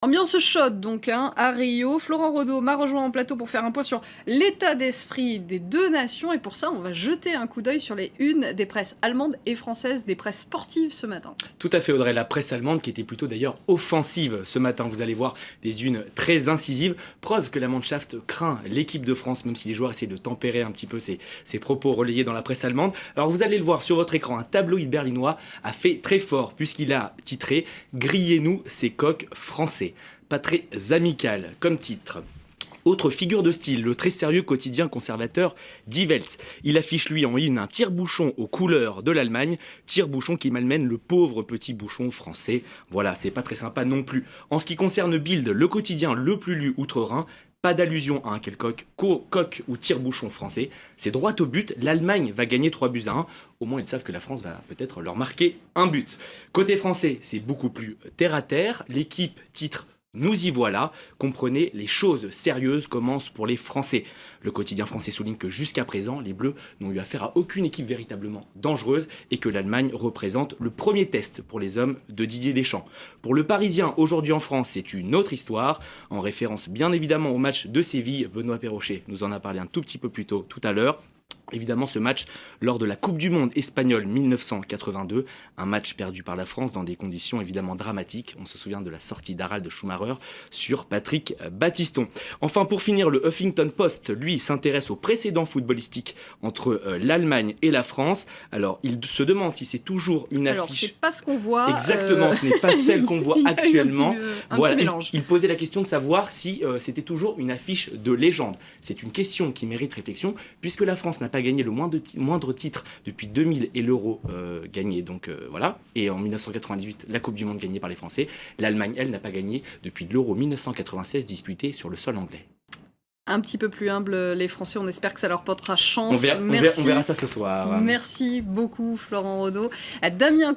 Ambiance chaude donc hein, à Rio. Florent Rodeau m'a rejoint en plateau pour faire un point sur l'état d'esprit des deux nations et pour ça on va jeter un coup d'œil sur les unes des presses allemandes et françaises, des presses sportives ce matin. Tout à fait Audrey, la presse allemande qui était plutôt d'ailleurs offensive ce matin. Vous allez voir des unes très incisives, preuve que la Mannschaft craint l'équipe de France, même si les joueurs essaient de tempérer un petit peu ces propos relayés dans la presse allemande. Alors vous allez le voir sur votre écran, un tabloïd berlinois a fait très fort puisqu'il a titré « Grillez-nous ces coqs français ». Pas très amical comme titre. Autre figure de style, le très sérieux quotidien conservateur Die Welt. Il affiche lui en une un tire-bouchon aux couleurs de l'Allemagne, tire-bouchon qui malmène le pauvre petit bouchon français. Voilà, c'est pas très sympa non plus. En ce qui concerne Bild, le quotidien le plus lu outre-Rhin, pas d'allusion à un quelconque coq ou tire-bouchon français. C'est droit au but, l'Allemagne va gagner 3-1. Au moins ils savent que la France va peut-être leur marquer un but. Côté français, c'est beaucoup plus terre à terre. L'équipe titre nous y voilà, comprenez, les choses sérieuses commencent pour les Français. Le quotidien français souligne que jusqu'à présent, les Bleus n'ont eu affaire à aucune équipe véritablement dangereuse et que l'Allemagne représente le premier test pour les hommes de Didier Deschamps. Pour le Parisien, aujourd'hui en France, c'est une autre histoire, en référence bien évidemment au match de Séville. Benoît Perrochet nous en a parlé un tout petit peu plus tôt tout à l'heure. Évidemment, ce match lors de la Coupe du Monde espagnole 1982, un match perdu par la France dans des conditions évidemment dramatiques. On se souvient de la sortie d'Harald Schumacher sur Patrick Battiston. Enfin, pour finir, le Huffington Post, lui, s'intéresse au précédent footballistique entre l'Allemagne et la France. Alors, il se demande si c'est toujours une affiche... Alors, c'est pas ce qu'on voit. Exactement, ce n'est pas celle qu'on voit actuellement. Un petit mélange. Il posait la question de savoir si c'était toujours une affiche de légende. C'est une question qui mérite réflexion, puisque la France n'a pas gagné le moindre titre depuis 2000 et l'Euro gagné. Donc voilà. Et en 1998, la Coupe du Monde gagnée par les Français. L'Allemagne, elle, n'a pas gagné depuis l'Euro 1996 disputé sur le sol anglais. Un petit peu plus humble les Français, on espère que ça leur portera chance. On verra ça ce soir. Merci beaucoup Florent Rodeau. Damien